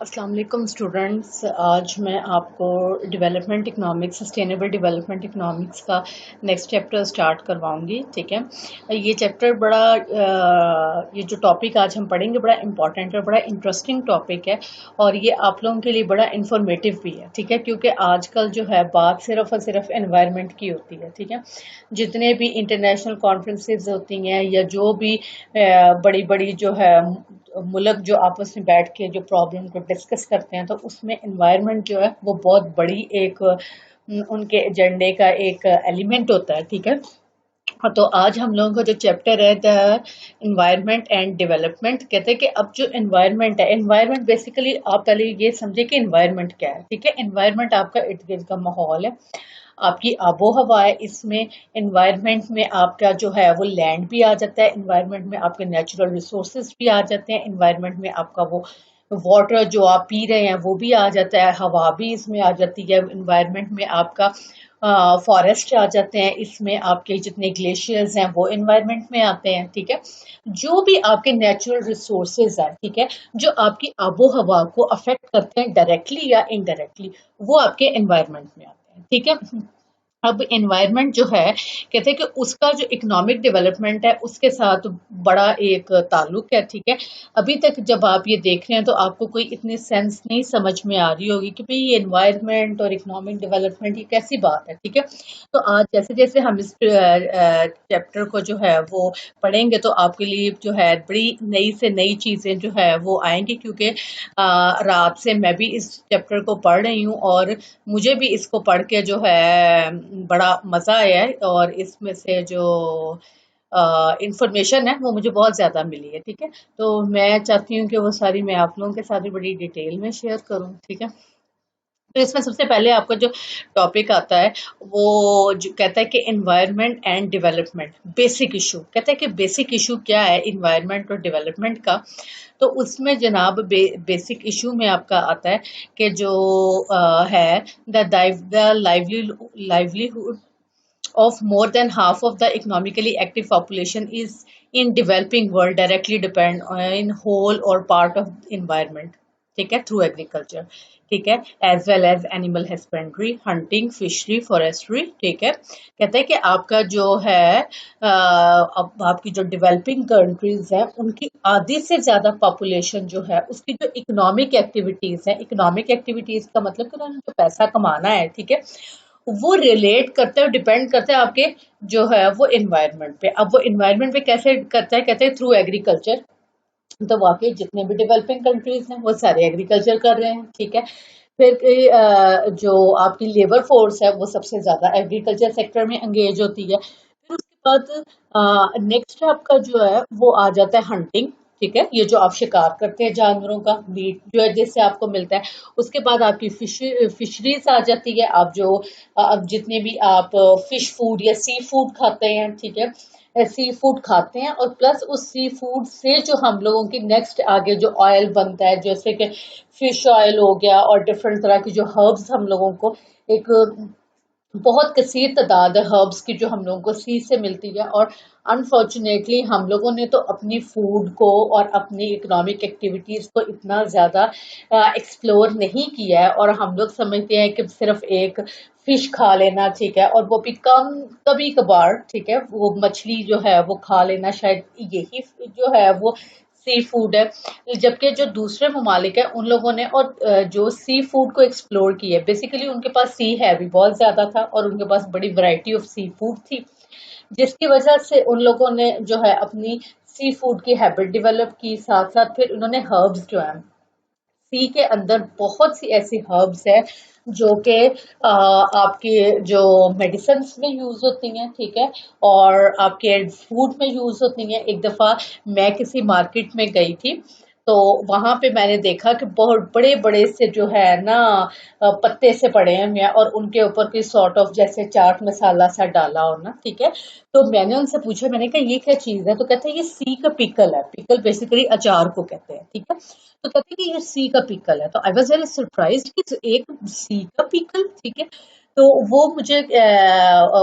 अस्सलाम वालेकुम स्टूडेंट्स। आज मैं आपको development economics sustainable development economics का नेक्स्ट चैप्टर स्टार्ट करवाऊंगी। ठीक है, ये चैप्टर बड़ा ये जो टॉपिक आज हम पढ़ेंगे बड़ा इंपॉर्टेंट और बड़ा इंटरेस्टिंग टॉपिक है और ये आप लोगों के लिए बड़ा इंफॉर्मेटिव भी है। ठीक है, क्योंकि आजकल जो है बात सिर्फ और सिर्फ एनवायरनमेंट की होती है। ठीक है, जितने भी इंटरनेशनल कॉन्फ्रेंसेस होती हैं या जो भी बड़ी बड़ी जो है मुल्क जो आपस में बैठ के जो प्रॉब्लम को डिस्कस करते हैं तो उसमें एनवायरनमेंट जो है वो बहुत बड़ी एक उनके एजेंडे का एक एलिमेंट होता है। ठीक है, तो आज हम लोगों का जो चैप्टर है द एनवायरनमेंट एंड डेवलपमेंट, कहते हैं कि अब जो एनवायरनमेंट है, एनवायरनमेंट बेसिकली आप पहले ये समझे कि एनवायरनमेंट क्या है। ठीक है, एनवायरनमेंट आपका इर्द गिर्द का माहौल है, आपकी आबो हवा है। इसमें एनवायरनमेंट में आपका जो है वो लैंड भी आ जाता है, एनवायरनमेंट में आपके नेचुरल रिसोर्सेज भी आ जाते हैं, एनवायरनमेंट में आपका वो वाटर जो आप पी रहे हैं वो भी आ जाता है, हवा भी इसमें आ जाती है। एनवायरनमेंट में आपका फॉरेस्ट आ जाते हैं, इसमें आपके जितने ग्लेशियर्स हैं वो एनवायरनमेंट में आते हैं। ठीक है, जो भी आपके नेचुरल रिसोर्सेज हैं, ठीक है, जो आपकी आबो हवा को अफेक्ट करते हैं डायरेक्टली या इनडायरेक्टली, वो आपके एनवायरनमेंट में आते हैं। ठीक है, अब एनवायरनमेंट जो है, कहते हैं कि उसका जो इकोनॉमिक डेवलपमेंट है उसके साथ बड़ा एक ताल्लुक है। ठीक है, अभी तक जब आप ये देख रहे हैं तो आपको कोई इतनी सेंस नहीं समझ में आ रही होगी कि भाई ये एनवायरनमेंट और इकोनॉमिक डेवलपमेंट ये कैसी बात है। ठीक है, तो आज जैसे जैसे हम इस चैप्टर को जो है वो पढ़ेंगे तो आपके लिए जो है बड़ी नई से नई चीजें जो है वो आएंगी, क्योंकि रात से मैं भी इस चैप्टर को पढ़ रही हूँ और मुझे भी इसको पढ़ के जो है बड़ा मजा आया है और इसमें से जो इंफॉर्मेशन है वो मुझे बहुत ज्यादा मिली है। ठीक है, तो मैं चाहती हूँ कि वो सारी मैं आप लोगों के साथ भी बड़ी डिटेल में शेयर करूँ। ठीक है, तो इसमें सबसे पहले आपका जो टॉपिक आता है वो जो कहता है कि environment and development basic issue. कहता है कि बेसिक इशू क्या है एनवायरनमेंट और डेवलपमेंट का। तो उसमें जनाब बेसिक इशू में आपका आता है कि जो है the livelihood of more than half of the economically active population is in developing world directly depend on whole or part of environment। ठीक है, थ्रू एग्रीकल्चर। ठीक है, as well as animal husbandry, hunting, fishery, forestry. ठीक है, कहते हैं कि आपका जो है अब आपकी जो डेवलपिंग कंट्रीज है उनकी आधी से ज्यादा पॉपुलेशन जो है उसकी जो इकोनॉमिक एक्टिविटीज है, इकोनॉमिक एक्टिविटीज का मतलब कि उन्होंने जो पैसा कमाना है, ठीक है, वो रिलेट करता है, डिपेंड करता है आपके जो है वो एनवायरनमेंट पे। अब वो एनवायरनमेंट पे कैसे करता है, कहते हैं थ्रू एग्रीकल्चर। तो वाकई जितने भी डेवलपिंग कंट्रीज हैं वो सारे एग्रीकल्चर कर रहे हैं। ठीक है, फिर जो आपकी लेबर फोर्स है वो सबसे ज्यादा एग्रीकल्चर सेक्टर में एंगेज होती है। फिर उसके बाद नेक्स्ट आपका जो है वो आ जाता है हंटिंग। ठीक है, ये जो आप शिकार करते हैं जानवरों का मीट जो है जिससे आपको मिलता है। उसके बाद आपकी फिशरीज आ जाती है। आप जो अब जितने भी आप फिश फूड या सी फूड खाते हैं, ठीक है, सी फूड खाते हैं और प्लस उस सी फूड से जो हम लोगों की नेक्स्ट आगे जो ऑयल बनता है, जैसे कि फिश ऑयल हो गया और डिफरेंट तरह की जो हर्ब्स हम लोगों को एक बहुत कसीर तादाद है हर्ब्स की जो हम लोगों को सी से मिलती है। और अनफॉर्चुनेटली हम लोगों ने तो अपनी फूड को और अपनी इकोनॉमिक एक्टिविटीज को इतना ज्यादा एक्सप्लोर नहीं किया है और हम लोग समझते हैं कि सिर्फ एक फिश खा लेना ठीक है, और वो भी कम कभी कभार, ठीक है, वो मछली जो है वो खा लेना, शायद यही जो है वो सी फूड है। जबकि जो दूसरे ममालिक है उन लोगों ने और जो सी फूड को एक्सप्लोर किया है, बेसिकली उनके पास सी है भी बहुत ज्यादा था और उनके पास बड़ी वैरायटी ऑफ सी फूड थी, जिसकी वजह से उन लोगों ने जो है अपनी सी फूड की हैबिट डेवलप की। साथ साथ फिर उन्होंने हर्ब्स जो है, सी के अंदर बहुत सी ऐसी हर्ब्स है जो कि आपके जो मेडिसिन में यूज होती हैं, ठीक है, और आपके फूड में यूज होती हैं। एक दफा मैं किसी मार्केट में गई थी तो वहां पे मैंने देखा कि बहुत बड़े बड़े से जो है ना पत्ते से पड़े हैं और उनके ऊपर कोई सॉर्ट ऑफ जैसे चाट मसाला सा डाला हो ना, ठीक है। तो मैंने उनसे पूछा, मैंने कहा ये क्या चीज है, तो कहते हैं ये सी का पिकल है। पिकल बेसिकली अचार को कहते हैं, ठीक है। तो कहते हैं कि ये सी का पिकल है। तो आई वाज वेरी सरप्राइज्ड कि एक सी का पिकल, ठीक है। तो वो मुझे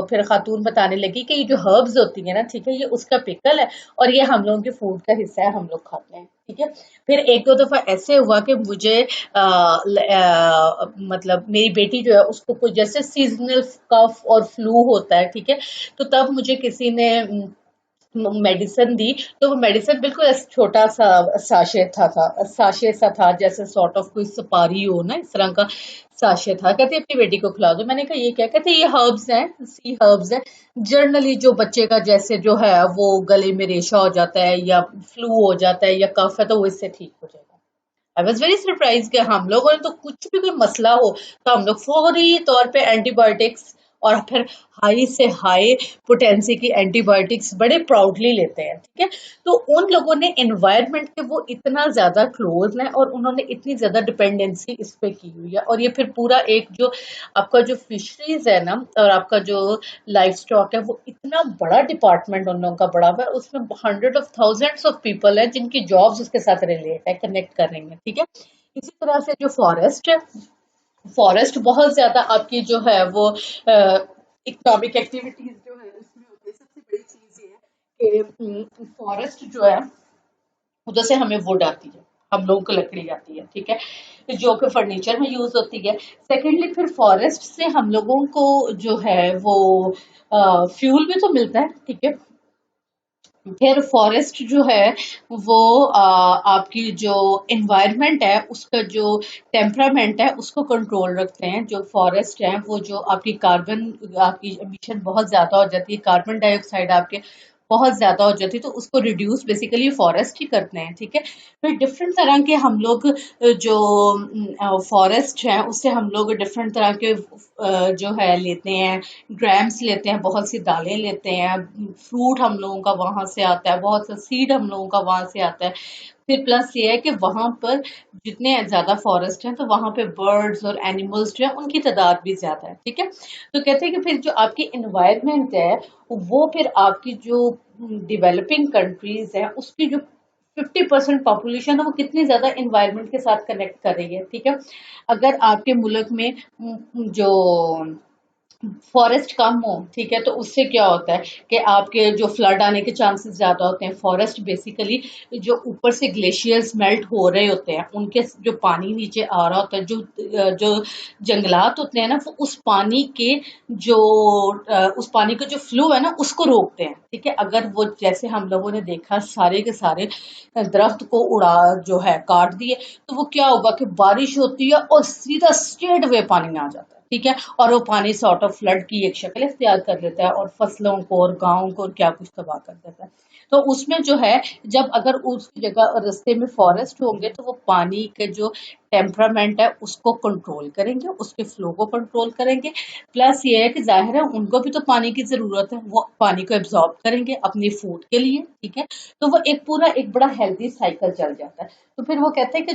फिर खातून बताने लगी कि ये जो हर्ब्स होती है ना, ठीक है, ये उसका पिकल है और ये हम लोगों के फूड का हिस्सा है, हम लोग खाते हैं। ठीक है। फिर एक दो दफा ऐसे हुआ कि मुझे मतलब मेरी बेटी जो है उसको कुछ जैसे सीजनल कफ और फ्लू होता है, ठीक है। तो तब मुझे किसी ने मेडिसिन दी। तो वो मेडिसिन बिल्कुल ऐसे छोटा सा साशे सा था, जैसे सॉर्ट ऑफ कोई सुपारी हो ना, इस तरह का साशे था। कहते अपनी बेटी को खिला दो। मैंने कहा ये क्या? कहते ये हर्ब्स हैं, सी हर्ब्स है। जनरली जो बच्चे का जैसे जो है वो गले में रेशा हो जाता है या फ्लू हो जाता है या कफ है तो वो इससे ठीक हो जाएगा। आई वॉज वेरी सरप्राइज कि हम लोगों ने तो कुछ भी कोई मसला हो तो हम लोग फौरी तौर पे एंटीबायोटिक्स और फिर हाई से हाई पोटेंसी की एंटीबायोटिक्स बड़े प्राउडली लेते हैं, ठीक है। तो उन लोगों ने एनवायरनमेंट के वो इतना ज्यादा क्लोज है और उन्होंने इतनी ज्यादा डिपेंडेंसी इस पे की हुई है। और ये फिर पूरा एक जो आपका जो फिशरीज है ना और आपका जो लाइफ स्टॉक है वो इतना बड़ा डिपार्टमेंट उन लोगों का बड़ा हुआ है। उसमें hundred of thousands of people है जिनकी जॉब्स उसके साथ रिलेट है, कनेक्ट कर रही है, ठीक है। इसी तरह से जो फॉरेस्ट है, फॉरेस्ट बहुत ज्यादा आपकी जो है वो इकोनॉमिक एक्टिविटीज जो है उसमें होती है। सबसे बड़ी चीज ये है कि फॉरेस्ट जो है उधर से हमें वुड आती है, हम लोगों को लकड़ी आती है, ठीक है, जो कि फर्नीचर में यूज होती है। सेकेंडली फिर फॉरेस्ट से हम लोगों को जो है वो फ्यूल भी तो मिलता है, ठीक है। फिर फॉरेस्ट जो है वो आपकी जो एनवायरनमेंट है उसका जो टेम्परामेंट है उसको कंट्रोल रखते हैं। जो फॉरेस्ट है वो जो आपकी कार्बन आपकी एमिशन बहुत ज्यादा हो जाती है, कार्बन डाइऑक्साइड आपके बहुत ज्यादा हो जाती है, तो उसको रिड्यूस बेसिकली फॉरेस्ट ही करते हैं, ठीक है। फिर डिफरेंट तरह के हम लोग जो फॉरेस्ट है उससे हम लोग डिफरेंट तरह के जो है लेते हैं, ग्राम्स लेते हैं, बहुत सी दालें लेते हैं, फ्रूट हम लोगों का वहां से आता है, बहुत सा सीड हम लोगों का वहां से आता है। फिर प्लस ये है कि वहां पर जितने ज्यादा फॉरेस्ट हैं तो वहां पे बर्ड्स और एनिमल्स जो है उनकी तादाद भी ज्यादा है, ठीक है। तो कहते हैं कि फिर जो आपकी एनवायरनमेंट है वो फिर आपकी जो डेवलपिंग कंट्रीज है उसकी जो 50% पॉपुलेशन है वो कितनी ज्यादा एनवायरनमेंट के साथ कनेक्ट कर रही है, ठीक है। अगर आपके मुल्क में जो फॉरेस्ट कम हो, ठीक है, तो उससे क्या होता है कि आपके जो फ्लड आने के चांसेस ज्यादा होते हैं। फॉरेस्ट बेसिकली जो ऊपर से ग्लेशियर्स मेल्ट हो रहे होते हैं उनके जो पानी नीचे आ रहा होता है, जो जंगलात होते हैं ना वो उस पानी के जो उस पानी का जो फ्लो है ना उसको रोकते हैं, ठीक है। अगर वो जैसे हम लोगों ने देखा सारे के सारे दरख्त को उड़ा जो है काट दिए तो वो क्या होगा कि बारिश होती है और सीधा स्ट्रेट वे पानी आ जाता है, ठीक है। और वो पानी सॉर्ट ऑफ फ्लड की एक शक्ल इख्तियार कर लेता है और फसलों को और गाँव को और क्या कुछ तबाह कर देता है। तो उसमें जो है जब अगर उसकी जगह रास्ते में फॉरेस्ट होंगे तो वो पानी के जो टेम्परामेंट है उसको कंट्रोल करेंगे, उसके फ्लो को कंट्रोल करेंगे। प्लस ये है कि जाहिर है उनको भी तो पानी की जरूरत है, वो पानी को एब्जॉर्ब करेंगे अपनी फूड के लिए, ठीक है। तो वो एक पूरा एक बड़ा हेल्दी साइकिल चल जाता है। तो फिर वो कहते हैं कि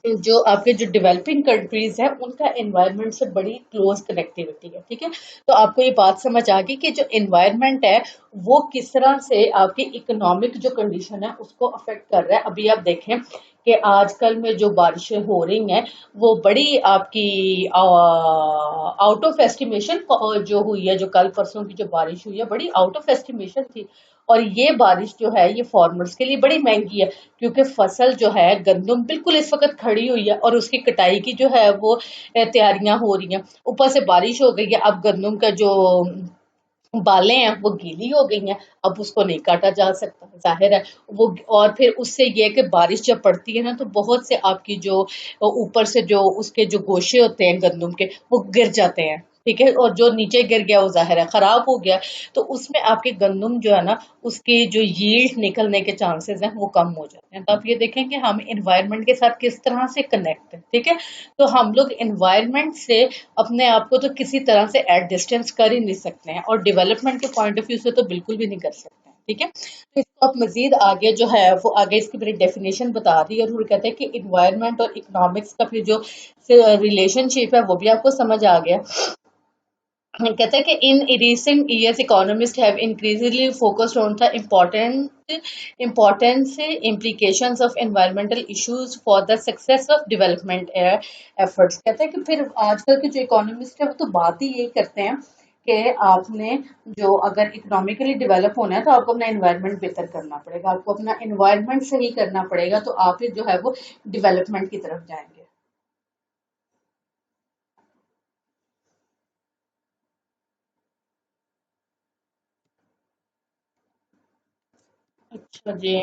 जो आपके जो डेवलपिंग कंट्रीज है उनका एनवायरनमेंट से बड़ी क्लोज कनेक्टिविटी है, ठीक है। तो आपको ये बात समझ आ गई कि जो एनवायरनमेंट है वो किस तरह से आपकी इकोनॉमिक जो कंडीशन है उसको अफेक्ट कर रहा है। अभी आप देखें कि आजकल में जो बारिशें हो रही हैं वो बड़ी आपकी आउट ऑफ एस्टिमेशन जो हुई है, जो कल परसों की जो बारिश हुई है बड़ी आउट ऑफ एस्टिमेशन थी। और ये बारिश जो है ये फार्मर्स के लिए बड़ी महंगी है क्योंकि फसल जो है गंदम बिल्कुल इस वक्त खड़ी हुई है और उसकी कटाई की जो है वो तैयारियां हो रही हैं। ऊपर से बारिश हो गई है, अब गंदम का जो बालें हैं वो गीली हो गई हैं, अब उसको नहीं काटा जा सकता, जाहिर है वो। और फिर उससे ये है कि बारिश जब पड़ती है ना तो बहुत से आपकी जो ऊपर से जो उसके जो गोशे होते हैं गंदम के वो गिर जाते हैं, ठीक है। और जो नीचे गिर गया वो जाहिर है खराब हो गया। तो उसमें आपके गंदम जो है ना उसके जो यील्ड निकलने के चांसेस हैं वो कम हो जाते हैं। तो आप ये देखें कि हम एनवायरनमेंट के साथ किस तरह से कनेक्ट है, ठीक है। तो हम लोग एनवायरनमेंट से अपने आप को तो किसी तरह से एट डिस्टेंस कर ही नहीं सकते हैं और डेवलपमेंट के पॉइंट ऑफ व्यू से तो बिल्कुल भी नहीं कर सकते हैं, ठीक है। तो इसको आप मजीद आगे जो है वो आगे इसकी मेरी डेफिनेशन बता दी है और वो कहते हैं कि इन्वायरमेंट और इकोनॉमिक्स का फिर जो रिलेशनशिप है वो भी आपको समझ आ गया। कहते हैं कि in recent years economist have increasingly focused on the importance implications of environmental issues for the success of development efforts। कहते हैं कि फिर आजकल के जो इकोनॉमिस्ट है वो तो बात ही यही करते हैं कि आपने जो अगर इकोनॉमिकली डेवलप होना है तो आपको अपना एनवायरनमेंट बेहतर करना पड़ेगा, आपको अपना एनवायरनमेंट सही करना पड़ेगा, तो आप ही जो है वो डेवलपमेंट की तरफ जाएंगे। अच्छा जी,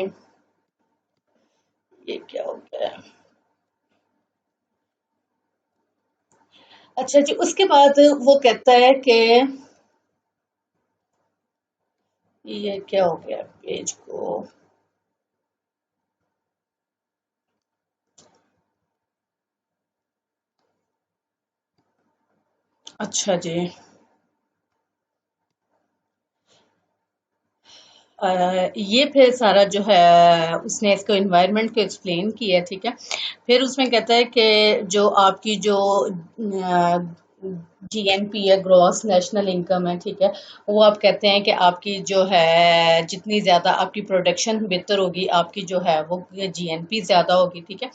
ये क्या हो गया है? अच्छा जी, उसके बाद वो कहता है कि ये क्या हो गया पेज को। अच्छा जी, ये फिर सारा जो है उसने इसको एनवायरनमेंट को एक्सप्लेन किया है, ठीक है। फिर उसमें कहता है कि जो आपकी जो जीएनपी है, ग्रॉस नेशनल इनकम है, ठीक है, वो आप कहते हैं कि आपकी जो है जितनी ज़्यादा आपकी प्रोडक्शन बेहतर होगी, आपकी जो है वो जीएनपी ज़्यादा होगी, ठीक है।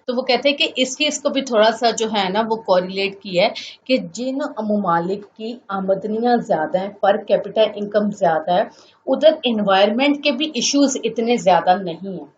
तो वो कहते हैं कि इस चीज़ को भी थोड़ा सा जो है ना वो कोरिलेट किया है कि जिन ममालिक की आमदनियाँ ज़्यादा हैं, पर कैपिटा इनकम ज़्यादा है, उधर एनवायरनमेंट के भी इश्यूज इतने ज़्यादा नहीं हैं।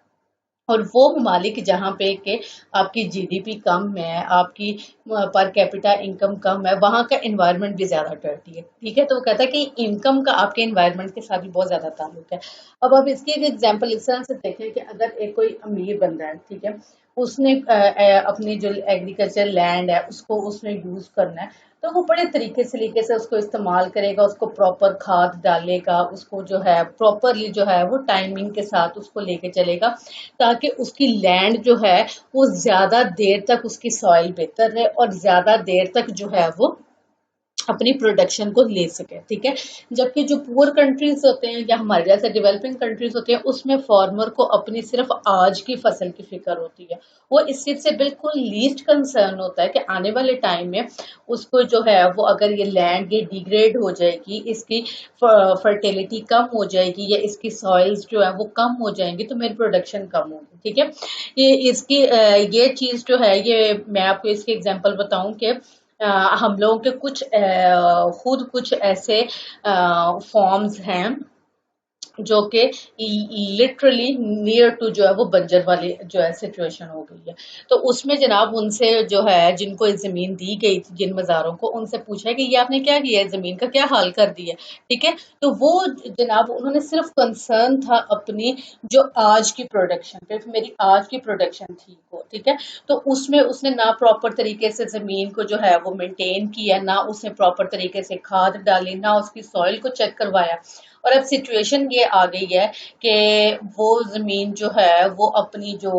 और वो ममालिक जहाँ पे के आपकी जीडीपी कम है, आपकी पर कैपिटा इनकम कम है, वहाँ का एनवायरनमेंट भी ज़्यादा डर्टी है, ठीक है। तो वो कहता है कि इनकम का आपके एनवायरनमेंट के साथ भी बहुत ज़्यादा ताल्लुक है। अब आप इसकी एक एग्जांपल इस तरह से देखें कि अगर एक कोई अमीर बंदा है, ठीक है, उसने अपनी जो एग्रीकल्चर लैंड है उसको उसने यूज़ करना है, तो वो बड़े तरीके से उसको इस्तेमाल करेगा, उसको प्रॉपर खाद डालेगा, उसको जो है प्रॉपरली जो है वो टाइमिंग के साथ उसको लेके चलेगा, ताकि उसकी लैंड जो है वो ज्यादा देर तक उसकी सॉइल बेहतर रहे और ज्यादा देर तक जो है वो अपनी प्रोडक्शन को ले सके, ठीक है। जबकि जो पुअर कंट्रीज होते हैं या हमारे जैसे डेवलपिंग कंट्रीज होते हैं, उसमें फार्मर को अपनी सिर्फ आज की फसल की फिक्र होती है। वो इस चीज से बिल्कुल लीस्ट कंसर्न होता है कि आने वाले टाइम में उसको जो है वो अगर ये लैंड ये डिग्रेड हो जाएगी, इसकी फर्टिलिटी कम हो जाएगी या इसकी सॉइल्स जो है वो कम हो जाएंगी, तो मेरी प्रोडक्शन कम होगी, ठीक है। ये चीज जो है ये मैं आपको इसकी एग्जांपल बताऊं कि हम लोगों के कुछ खुद कुछ ऐसे फॉर्म्स हैं जो कि लिटरली नियर टू जो है वो बंजर वाली जो है सिचुएशन हो गई है। तो उसमें जनाब उनसे जो है जिनको ये जमीन दी गई थी, जिन मज़ारों को, उनसे पूछा है कि ये आपने क्या किया है, जमीन का क्या हाल कर दिया, ठीक है। तो वो जनाब उन्होंने सिर्फ कंसर्न था अपनी जो आज की प्रोडक्शन पे, मेरी आज की प्रोडक्शन ठीक हो, ठीक है। तो उसमें उसने ना प्रॉपर तरीके से जमीन को जो है वो मेंटेन किया, ना उसने प्रॉपर तरीके से खाद डाली, ना उसकी सॉइल को चेक करवाया। और अब सिचुएशन ये आ गई है कि वो जमीन जो है वो अपनी जो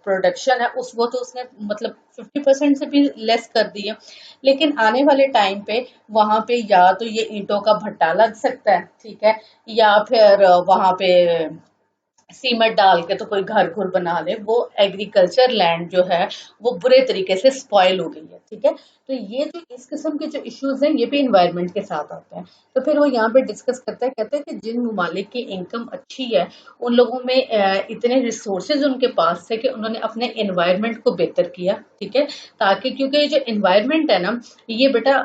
प्रोडक्शन है उस वो तो उसने मतलब 50% से भी लेस कर दी है। लेकिन आने वाले टाइम पे वहां पे या तो ये ईंटों का भट्टा लग सकता है, ठीक है, या फिर वहां पे सीमेंट डाल के तो कोई घर घुर बना ले, वो एग्रीकल्चर लैंड जो है वो बुरे तरीके से स्पॉइल हो गई है, ठीक है। तो ये जो इस किस्म के जो इश्यूज हैं ये भी इन्वायरमेंट के साथ आते हैं। तो फिर वो यहाँ पे डिस्कस करता है, कहते हैं कि जिन ममालिक की इनकम अच्छी है उन लोगों में इतने रिसोर्सेज उनके पास थे कि उन्होंने अपने एनवायरनमेंट को बेहतर किया, ठीक है। ताकि क्योंकि ये जो एनवायरनमेंट है ना, ये बेटा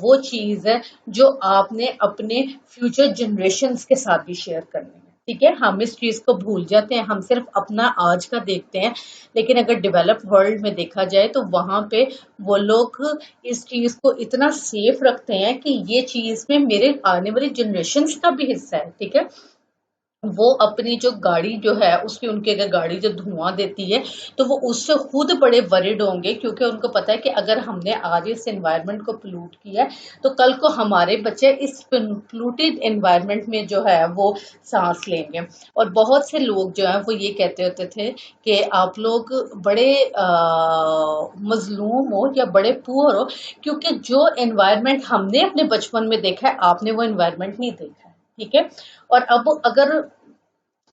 वो चीज है जो आपने अपने फ्यूचर जनरेशन्स के साथ भी शेयर करनी है, ठीक है। हम इस चीज को भूल जाते हैं, हम सिर्फ अपना आज का देखते हैं। लेकिन अगर डेवलप वर्ल्ड में देखा जाए तो वहां पे वो लोग इस चीज को इतना सेफ रखते हैं कि ये चीज में मेरे आने वाली जनरेशन का भी हिस्सा है, ठीक है। वो अपनी जो गाड़ी जो है उसकी उनकी अगर गाड़ी जो धुआं देती है तो वो उससे खुद बड़े वरिड होंगे, क्योंकि उनको पता है कि अगर हमने आज इस एनवायरनमेंट को पोल्यूट किया है तो कल को हमारे बच्चे इस पोल्यूटेड एनवायरनमेंट में जो है वो सांस लेंगे। और बहुत से लोग जो है वो ये कहते होते थे कि आप लोग बड़े मजलूम हो या बड़े पुअर हो, क्योंकि जो एनवायरनमेंट हमने अपने बचपन में देखा है आपने वो एनवायरनमेंट नहीं देखा है, ठीक है। और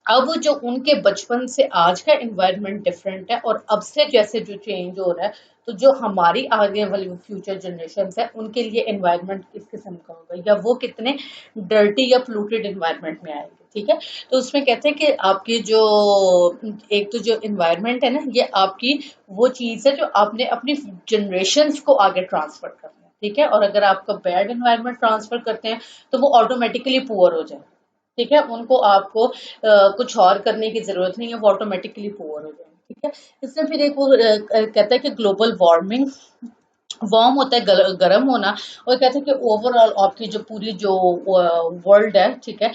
अब जो उनके बचपन से आज का एनवायरनमेंट डिफरेंट है और अब से जैसे जो चेंज हो रहा है, तो जो हमारी आगे वाली फ्यूचर जनरेशन है उनके लिए एनवायरनमेंट किस किस्म का होगा या वो कितने डर्टी या पोल्यूटेड एनवायरनमेंट में आएंगे, ठीक है। तो उसमें कहते हैं कि आपकी जो एक तो जो एनवायरनमेंट है ना, ये आपकी वो चीज है जो आपने अपनी जनरेशन को आगे ट्रांसफर करना है, ठीक है, और अगर आपका बैड एनवायरनमेंट ट्रांसफर करते हैं तो वो ऑटोमेटिकली पुअर हो जाए, ठीक है, उनको आपको कुछ और करने की जरूरत नहीं है, वो ऑटोमेटिकली पुअर हो जाए, ठीक है। इसमें फिर एक वो कहता है कि ग्लोबल वार्मिंग, वार्म होता है गर्म होना, और कहते हैं कि ओवरऑल आपकी जो पूरी जो वर्ल्ड है, ठीक है,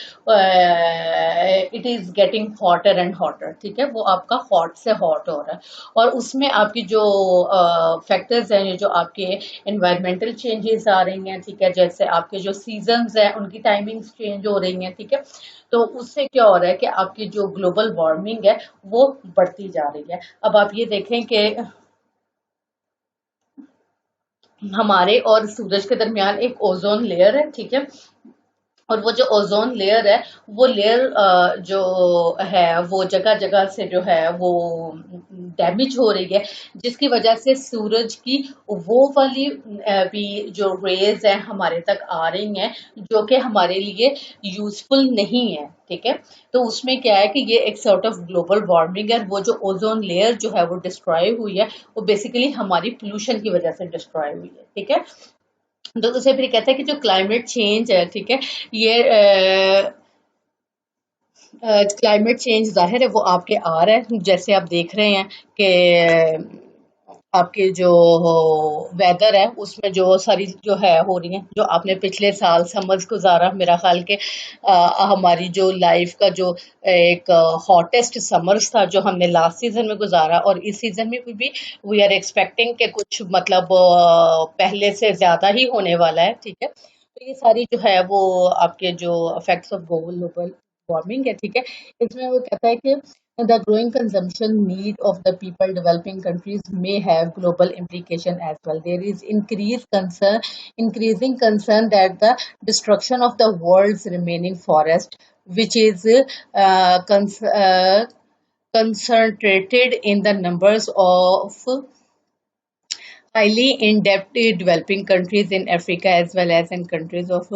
it is getting hotter and hotter, ठीक है, वो आपका हॉट से हॉट हो रहा है, और उसमें आपकी जो फैक्टर्स हैं, ये जो आपके एनवायरमेंटल चेंजेस आ रही हैं, ठीक है, जैसे आपके जो सीजन्स हैं उनकी टाइमिंग्स चेंज हो रही हैं, ठीक है, तो उससे क्या हो रहा है कि आपकी जो ग्लोबल वार्मिंग है वो बढ़ती जा रही है। अब आप ये देखें कि हमारे और सूरज के दरमियान एक ओजोन लेयर है, ठीक है, और वो जो ओजोन लेयर है, वो लेयर जो है वो जगह जगह से जो है वो डैमेज हो रही है, जिसकी वजह से सूरज की वो वाली भी जो रेज है हमारे तक आ रही हैं, जो कि हमारे लिए यूजफुल नहीं है, ठीक है। तो उसमें क्या है कि ये एक सॉर्ट ऑफ ग्लोबल वार्मिंग है, वो जो ओजोन लेयर जो है वो डिस्ट्रॉय हुई है, वो बेसिकली हमारी पोल्यूशन की वजह से डिस्ट्रॉय हुई है, ठीक है। तो उसे फिर कहते हैं कि जो क्लाइमेट चेंज है, ठीक है, ये क्लाइमेट चेंज जाहिर है वो आपके आ रहा है, जैसे आप देख रहे हैं कि आपके जो वेदर है उसमें जो सारी जो है हो रही है, जो आपने पिछले साल समर्स गुजारा, मेरा ख्याल के हमारी जो लाइफ का जो एक हॉटेस्ट समर्स था जो हमने लास्ट सीजन में गुजारा, और इस सीजन में भी वी आर एक्सपेक्टिंग कि कुछ मतलब पहले से ज्यादा ही होने वाला है, ठीक है। तो ये सारी जो है वो आपके जो इफेक्ट्स ऑफ ग्लोबल वार्मिंग है, ठीक है। इसमें वो कहता है कि the growing consumption need of the people developing countries may have global implication as well. There is increasing concern that the destruction of the world's remaining forest, which is concentrated in the numbers of highly indebted developing countries in Africa as well as in countries of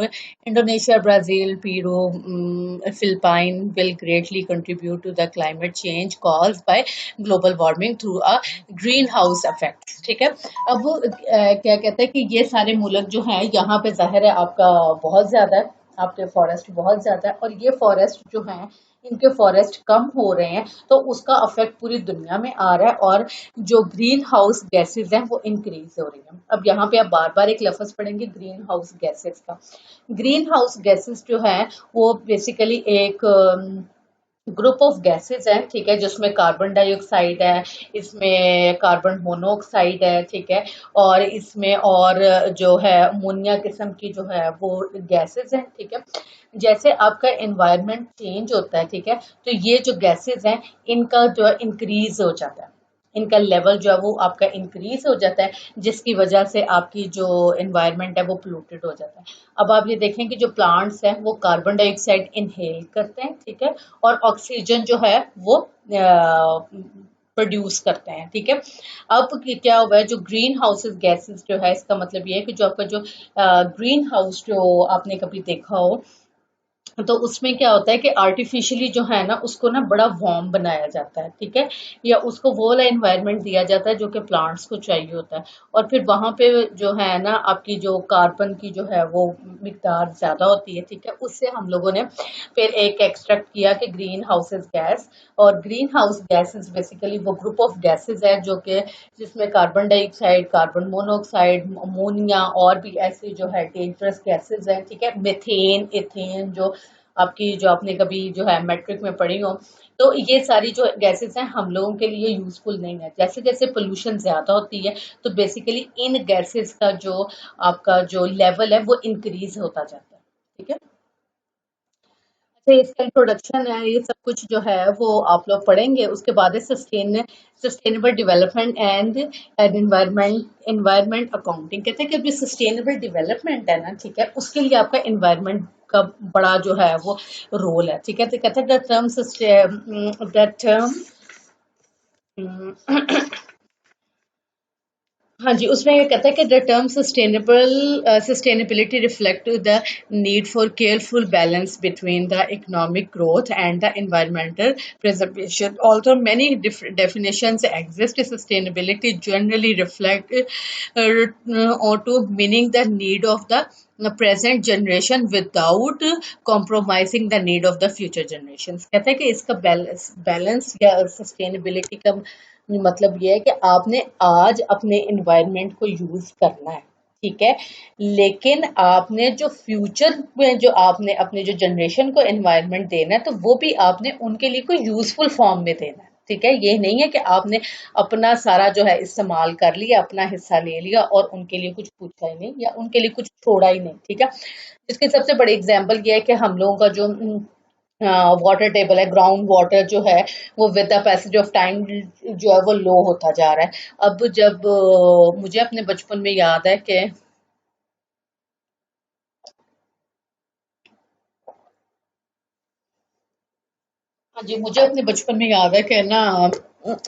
Indonesia, Brazil, Peru, Philippines will greatly contribute to the climate change caused by global warming through a greenhouse effect. ठीक है, अब वो क्या कहते हैं कि ये सारे मुल्क जो हैं यहाँ पे जाहिर है आपका बहुत ज्यादा है, आपके फॉरेस्ट बहुत ज्यादा है, और ये फॉरेस्ट जो हैं इनके फॉरेस्ट कम हो रहे हैं, तो उसका इफेक्ट पूरी दुनिया में आ रहा है, और जो ग्रीन हाउस गैसेस हैं वो इंक्रीज हो रही हैं। अब यहाँ पे आप बार बार एक लफ्ज पढ़ेंगे ग्रीन हाउस गैसेस का। ग्रीन हाउस गैसेस जो है वो बेसिकली एक ग्रुप ऑफ गैसेस हैं, ठीक है, जिसमें कार्बन डाइऑक्साइड है, इसमें कार्बन मोनोऑक्साइड है, ठीक है, और इसमें और जो है अमोनिया किस्म की जो है वो गैसेस हैं, ठीक है। जैसे आपका एनवायरनमेंट चेंज होता है, ठीक है, तो ये जो गैसेस हैं इनका जो है इंक्रीज हो जाता है, इनका लेवल जो है वो आपका इंक्रीज हो जाता है, जिसकी वजह से आपकी जो एनवायरनमेंट है वो पोल्यूटेड हो जाता है। अब आप ये देखें कि जो प्लांट्स हैं वो कार्बन डाइऑक्साइड इनहेल करते हैं, ठीक है, और ऑक्सीजन जो है वो प्रोड्यूस करते हैं, ठीक है। अब क्या हुआ है, जो ग्रीन हाउसेस गैसेस जो है, इसका मतलब ये है कि जो आपका जो ग्रीन हाउस जो आपने कभी देखा हो, तो उसमें क्या होता है कि आर्टिफिशियली जो है ना उसको ना बड़ा वार्म बनाया जाता है, ठीक है, या उसको वो वाला एनवायरनमेंट दिया जाता है जो कि प्लांट्स को चाहिए होता है, और फिर वहां पे जो है ना आपकी जो कार्बन की जो है वो मिकदार ज्यादा होती है, ठीक है, उससे हम लोगों ने फिर एक एक्सट्रैक्ट किया कि ग्रीन हाउसेस गैस, और ग्रीन हाउस गैसेस बेसिकली वो ग्रुप ऑफ गैसेस है जो कि जिसमें carbon dioxide, carbon monoxide, ammonia और भी ऐसे जो है डेंजरस गैसेस हैं, ठीक है, मीथेन, इथेन, जो आपकी जो आपने कभी जो है मैट्रिक में पढ़ी हो, तो ये सारी जो गैसेस हैं हम लोगों के लिए यूजफुल नहीं है। जैसे जैसे पोल्यूशन ज्यादा होती है तो बेसिकली इन गैसेस का जो आपका जो लेवल है वो इंक्रीज होता जाता है, ठीक है। अच्छा, इसका इंट्रोडक्शन है, ये सब कुछ जो है वो आप लोग पढ़ेंगे, उसके बाद है sustainable development and environment accounting. कहते हैं कि अभी सस्टेनेबल डेवलपमेंट है ना, ठीक है, उसके लिए आपका एनवायरमेंट का बड़ा जो है वो रोल है, ठीक है। तो कहते हैं द टर्म हाँ जी, उसमें ये कहता है कि the term sustainability reflect the need for careful balance between the economic growth and the environmental preservation. Although many definitions exist, sustainability generally reflect onto meaning the need of the present generation without compromising the need of the future generations. कहता है कि इसका balance या sustainability का मतलब ये है कि आपने आज अपने एनवायरनमेंट को यूज करना है, ठीक है, लेकिन आपने जो फ्यूचर में जो आपने अपने जो जनरेशन को एनवायरनमेंट देना है तो वो भी आपने उनके लिए कोई यूजफुल फॉर्म में देना है, ठीक है। ये नहीं है कि आपने अपना सारा जो है इस्तेमाल कर लिया, अपना हिस्सा ले लिया और उनके लिए कुछ पूछा ही नहीं या उनके लिए कुछ छोड़ा ही नहीं, ठीक है। इसके सबसे बड़ी एग्जाम्पल ये है कि हम लोगों का जो वाटर टेबल है, ग्राउंड वाटर जो है वो with the passage of time जो है वो लो होता जा रहा है। अब जब मुझे अपने बचपन में याद है कि हाँ जी, मुझे अपने बचपन में याद है कि ना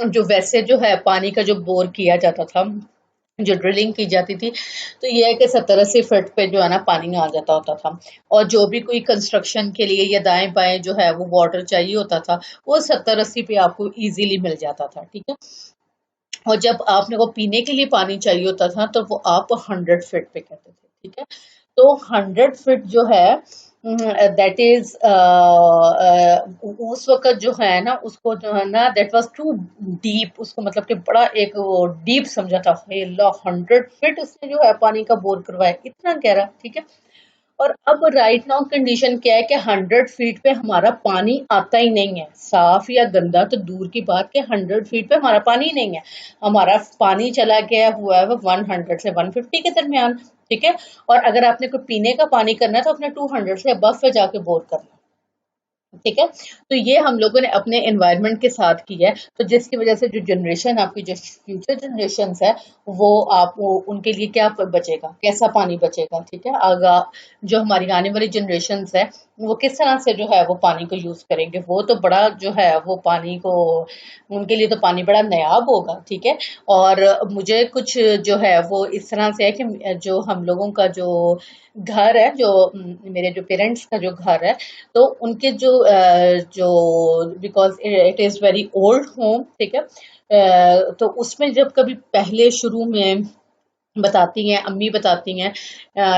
जो वैसे जो है पानी का जो बोर किया जाता था, जो ड्रिलिंग की जाती थी, तो ये है कि 70-80 फीट पे जो है ना पानी आ जाता होता था। और जो भी कोई कंस्ट्रक्शन के लिए या दाएं बाएं जो है वो वाटर चाहिए होता था, वो 70-80 पे आपको इजीली मिल जाता था, ठीक है। और जब आपने को पीने के लिए पानी चाहिए होता था तो वो आप 100 फीट पे कहते थे, ठीक है। तो 100 फीट जो है दैट इज उस वक्त जो है ना उसको जो है ना दैट वाज टू डीप, उसको मतलब कि बड़ा एक डीप समझा था। 100 फीट उसने जो है पानी का बोर करवाया, इतना गहरा, ठीक है। और अब राइट नाउ कंडीशन क्या है कि 100 फीट पे हमारा पानी आता ही नहीं है, साफ या गंदा तो दूर की बात कि 100 फीट पे हमारा पानी ही नहीं है। हमारा पानी चला गया हुआ है 100 से 150 के दरमियान, ठीक है। और अगर आपने कोई पीने का पानी करना है तो अपने 200 से अबव पे जाके बोर करना, ठीक है। तो ये हम लोगों ने अपने एनवायरनमेंट के साथ किया है, तो जिसकी वजह से जो जनरेशन आपकी जो फ्यूचर जनरेशन है वो आप वो उनके लिए क्या बचेगा, कैसा पानी बचेगा, ठीक है। आगा जो हमारी आने वाली जनरेशन है वो किस तरह से जो है वो पानी को यूज करेंगे, वो तो बड़ा जो है वो पानी को उनके लिए तो पानी बड़ा नायाब होगा, ठीक है। और मुझे कुछ जो है वो इस तरह से है कि जो हम लोगों का जो घर है, जो मेरे जो पेरेंट्स का जो घर है, तो उनके जो because it is very old home, ठीक है। तो उसमें जब कभी पहले शुरू में बताती हैं, अम्मी बताती हैं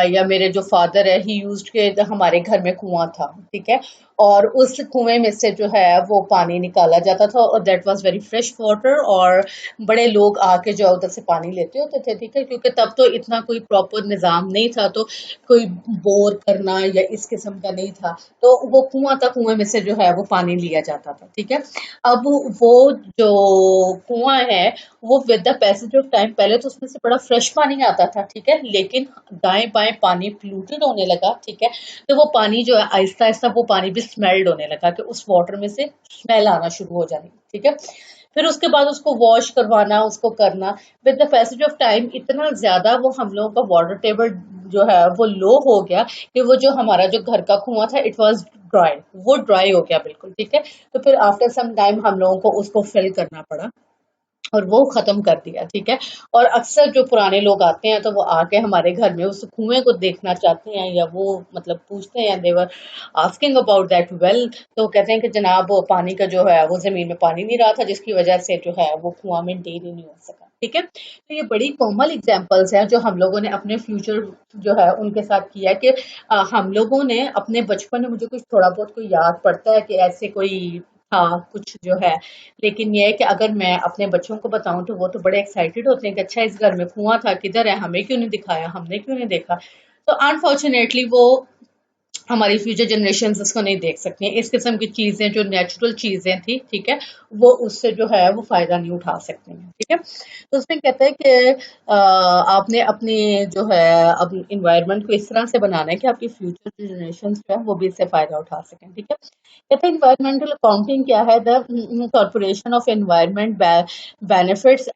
या मेरे जो फादर है ही यूज्ड के हमारे घर में कुआं था, ठीक है। और उस कुएं में से जो है वो पानी निकाला जाता था और that was very fresh water, और बड़े लोग आके जो उधर से पानी लेते होते थे, ठीक है। क्योंकि तब तो इतना कोई प्रॉपर निजाम नहीं था, तो कोई बोर करना या इस किस्म का नहीं था, तो वो कुआं था, कुएं में से जो है वो पानी लिया जाता था, ठीक है। अब वो जो कुआं है वो with the passage of time पहले तो उसमें से बड़ा फ्रेश पानी आता था, ठीक है, लेकिन दाएं बाएं पानी पोल्यूटेड होने लगा, ठीक है। तो वो पानी जो है आहिस्ता आहिस्ता वो पानी भी स्मेल्ड होने लगा कि उस वाटर में से स्मेल आना शुरू हो जानी, ठीक है। फिर उसके बाद उसको वॉश करवाना, उसको करना, with the passage of time इतना ज्यादा वो हम लोगों का वाटर टेबल जो है वो लो हो गया कि वो जो हमारा जो घर का कुआं था इट वाज ड्राई, वो ड्राई हो गया बिल्कुल, ठीक है। तो फिर आफ्टर सम टाइम हम लोगों को उसको फिल करना पड़ा और वो खत्म कर दिया, ठीक है। और अक्सर जो पुराने लोग आते हैं तो वो आके हमारे घर में उस कुएं को देखना चाहते हैं या वो मतलब पूछते हैं, देवर आस्किंग अबाउट दैट वेल, तो कहते हैं कि जनाब वो पानी का जो है वो जमीन में पानी नहीं रहा था जिसकी वजह से जो है वो कुआं मेंटेन ही नहीं हो सका, ठीक है। तो ये बड़ी कॉमन एग्जांपल्स हैं जो हम लोगों ने अपने फ्यूचर जो है उनके साथ किया है कि हम लोगों ने अपने बचपन में, मुझे कुछ थोड़ा बहुत कोई याद पड़ता है कि ऐसे कोई हाँ कुछ जो है, लेकिन ये है कि अगर मैं अपने बच्चों को बताऊं तो वो तो बड़े एक्साइटेड होते हैं कि अच्छा इस घर में कुआं था, किधर है, हमें क्यों नहीं दिखाया, हमने क्यों नहीं देखा। तो अनफॉर्चुनेटली वो हमारी फ्यूचर जनरेशन इसको नहीं देख सकती हैं, इस किस्म की चीजें जो नेचुरल चीजें थी, ठीक है, वो उससे जो है वो फायदा नहीं उठा सकते हैं, ठीक है। तो उसमें कहता है कि आपने अपनी जो है अब इन्वायरमेंट को इस तरह से बनाना है कि आपकी फ्यूचर जनरेशन जो है वो भी इससे फायदा उठा सकें, ठीक है। कहते हैं इन्वायरमेंटल अकाउंटिंग क्या है, the corporation of environment benefits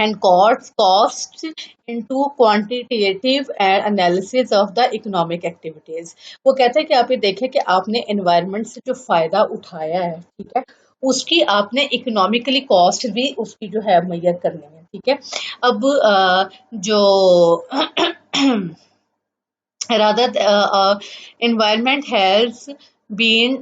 and costs into quantitative analysis of the economic activities। वो कहते हैं कि आप ये देखें कि आपने एनवायरनमेंट से जो फायदा उठाया है, ठीक है, उसकी आपने इकोनॉमिकली कॉस्ट भी उसकी जो है मेजर करनी है, ठीक है। अब जो rather environment has been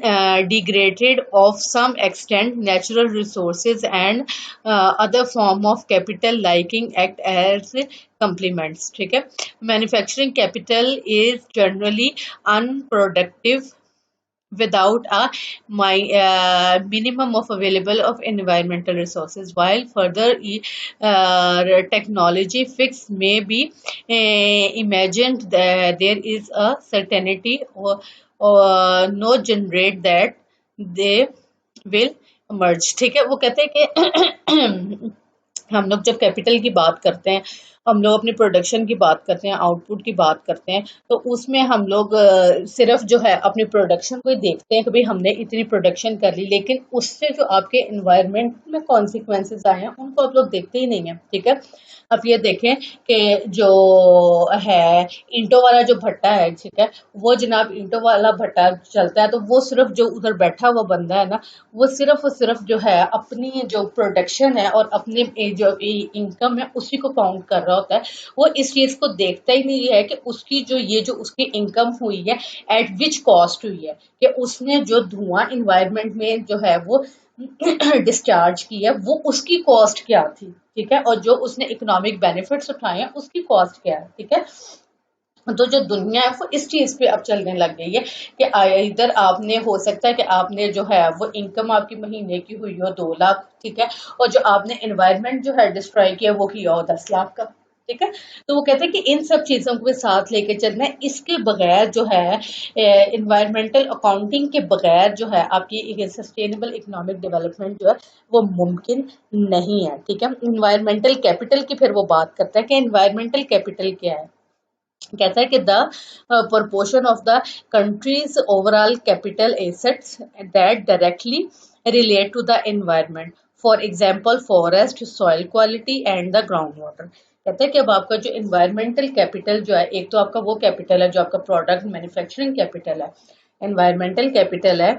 degraded of some extent, natural resources and other form of capital liking act as complements, ठीक है। manufacturing capital is generally unproductive without a minimum of available of environmental resources, while further technology fix may be imagined that there is a certainty or no generate that they will emerge, ठीक है। वो कहते हैं कि हम लोग जब capital की बात करते हैं, हम लोग अपनी प्रोडक्शन की बात करते हैं, आउटपुट की बात करते हैं, तो उसमें हम लोग सिर्फ जो है अपनी प्रोडक्शन को ही देखते हैं कि भाई हमने इतनी प्रोडक्शन कर ली, लेकिन उससे जो आपके एनवायरनमेंट में कॉन्सिक्वेंसेस आए हैं उनको आप लोग देखते ही नहीं है, ठीक है। अब ये देखें कि जो है ईंटों वाला जो भट्टा है, ठीक है, वो जनाब ईंटों वाला भट्टा चलता है तो वो सिर्फ जो उधर बैठा हुआ बंदा है ना, वो सिर्फ और सिर्फ जो है अपनी जो प्रोडक्शन है और अपने जो इनकम है उसी को काउंट कर रहा होता है। वो इस चीज को देखता ही नहीं है कि उसकी जो ये जो उसकी इनकम हुई है एट विच कॉस्ट हुई है, कि उसने जो धुआं इन्वायरमेंट में जो है वो डिस्चार्ज की है वो उसकी कॉस्ट क्या थी, ठीक है, और जो उसने इकोनॉमिक बेनिफिट्स उठाए हैं उसकी कॉस्ट क्या है, ठीक है। तो जो दुनिया है वो इस चीज पे अब चलने लग गई है कि इधर आपने हो सकता है कि आपने जो है वो इनकम आपकी महीने की हुई हो 2 लाख, ठीक है, और जो आपने एनवायरनमेंट जो है डिस्ट्रॉय किया वो किया हो 10 लाख का, ठीक है। तो वो कहते हैं कि इन सब चीजों को साथ लेके चलना है, इसके बगैर जो है एनवायरमेंटल अकाउंटिंग के बगैर जो है आपकी सस्टेनेबल इकोनॉमिक डेवलपमेंट जो है वो मुमकिन नहीं है, ठीक है। इन्वायरमेंटल कैपिटल की फिर वो बात करता है कि इन्वायरमेंटल कैपिटल क्या है। कहता है कि the proportion of the country's overall capital assets that directly relate to the environment, for example forest, soil quality and the groundwater। कहते हैं कि अब आपका जो environmental capital जो है, एक तो आपका वो capital है जो आपका product manufacturing capital है, environmental capital है,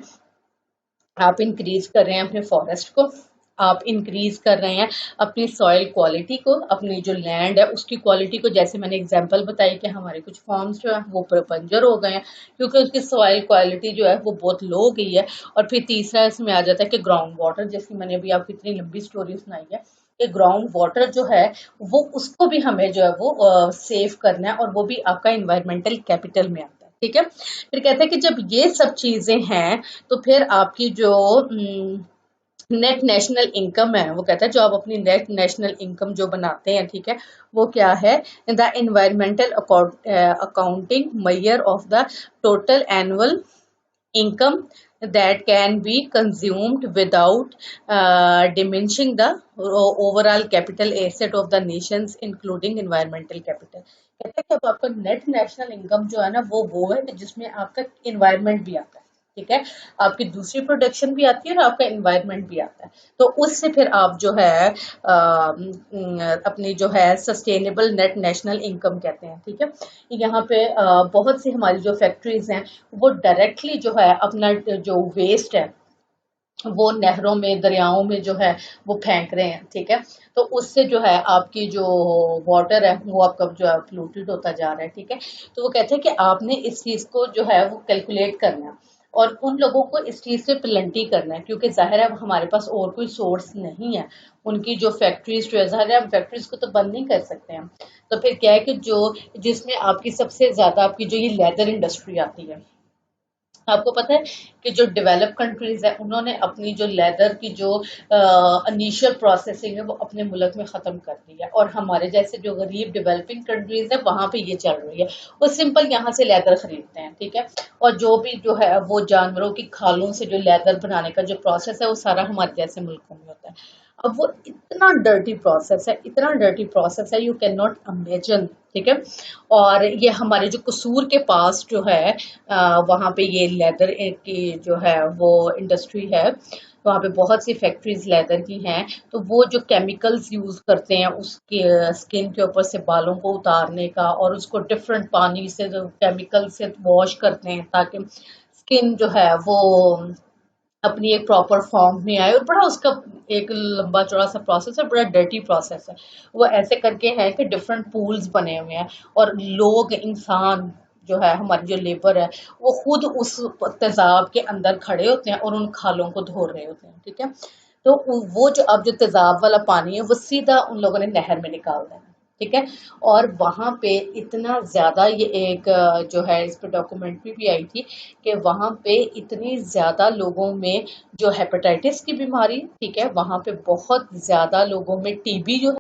आप इंक्रीज कर रहे हैं अपने फॉरेस्ट को, आप इंक्रीज कर रहे हैं अपनी सॉइल क्वालिटी को, अपनी जो लैंड है उसकी क्वालिटी को, जैसे मैंने एग्जांपल बताई कि हमारे कुछ फॉर्म्स जो है वो बंजर हो गए हैं क्योंकि उसकी सॉइल क्वालिटी जो है वो बहुत लो हो गई है। और फिर तीसरा इसमें आ जाता है कि ग्राउंड वाटर, जिसकी मैंने अभी आपको इतनी लंबी स्टोरी सुनाई है कि ग्राउंड वाटर जो है वो उसको भी हमें जो है वो सेव करना है, और वो भी आपका इन्वायरमेंटल कैपिटल में आता है, ठीक है। फिर कहते हैं कि जब ये सब चीजें हैं तो फिर आपकी जो नेट नेशनल इनकम है, वो कहता है जो आप अपनी नेट नेशनल इनकम जो बनाते हैं, ठीक है, वो क्या है, the environmental accounting measure of the total annual income that can be consumed without diminishing the overall capital asset of the nations including environmental capital। कहते हैं कि अब आपका नेट नेशनल इनकम जो है ना वो है कि जिसमें आपका इन्वायरमेंट भी आता है, ठीक है, आपकी दूसरी प्रोडक्शन भी आती है और आपका इन्वायरमेंट भी आता है, तो उससे फिर आप जो है अपनी जो है सस्टेनेबल नेट नेशनल इनकम कहते हैं, ठीक है। यहाँ पे बहुत सी हमारी जो फैक्ट्रीज हैं वो डायरेक्टली जो है अपना जो वेस्ट है वो नहरों में दरियाओं में जो है वो फेंक रहे हैं, ठीक है, तो उससे जो है आपकी जो वाटर है वो आपका जो है पोल्यूटेड होता जा रहा है, ठीक है। तो वो कहते हैं कि आपने इस चीज को जो है वो कैलकुलेट करना है और उन लोगों को इस चीज से प्लेंटी करना है, क्योंकि जाहिर है हमारे पास और कोई सोर्स नहीं है, उनकी जो फैक्ट्रीज जो है जाहिर है हम फैक्ट्रीज को तो बंद नहीं कर सकते हैं। तो फिर क्या है कि जो जिसमें आपकी सबसे ज्यादा आपकी जो ये लेदर इंडस्ट्री आती है, आपको पता है कि जो डेवलप कंट्रीज है उन्होंने अपनी जो लेदर की जो इनिशियल प्रोसेसिंग है वो अपने मुल्क में ख़त्म कर दी है, और हमारे जैसे जो गरीब डेवलपिंग कंट्रीज है वहां पे ये चल रही है, वो सिंपल यहाँ से लेदर खरीदते हैं, ठीक है, और जो भी जो है वो जानवरों की खालों से जो लेदर बनाने का जो प्रोसेस है वो सारा हमारे जैसे मुल्कों में होता है। अब वो इतना डर्टी प्रोसेस है, इतना डर्टी प्रोसेस है, यू कैन नॉट इमेजिन, ठीक है। और ये हमारे जो कसूर के पास जो है वहाँ पे ये लेदर की जो है वो इंडस्ट्री है, वहाँ पे बहुत सी फैक्ट्रीज लेदर की हैं, तो वो जो केमिकल्स यूज करते हैं उसके स्किन के ऊपर से बालों को उतारने का और उसको डिफरेंट पानी से जो केमिकल से वॉश करते हैं ताकि स्किन जो है वो अपनी एक प्रॉपर फॉर्म में आए, और बड़ा उसका एक लंबा चौड़ा सा प्रोसेस है, बड़ा डर्टी प्रोसेस है। वो ऐसे करके है कि डिफरेंट पूल्स बने हुए हैं, और लोग, इंसान जो है, हमारी जो लेबर है, वो खुद उस तेजाब के अंदर खड़े होते हैं और उन खालों को धो रहे होते हैं, ठीक है। तो वो जो अब जो तेजाब वाला पानी है, वो सीधा उन लोगों ने नहर में निकाल देना, ठीक है। और वहां पे इतना ज्यादा, ये एक जो है इस पे डॉक्यूमेंट्री भी आई थी कि वहां पे इतनी ज्यादा लोगों में जो हेपेटाइटिस की बीमारी, ठीक है, वहां पे बहुत ज्यादा लोगों में टीबी जो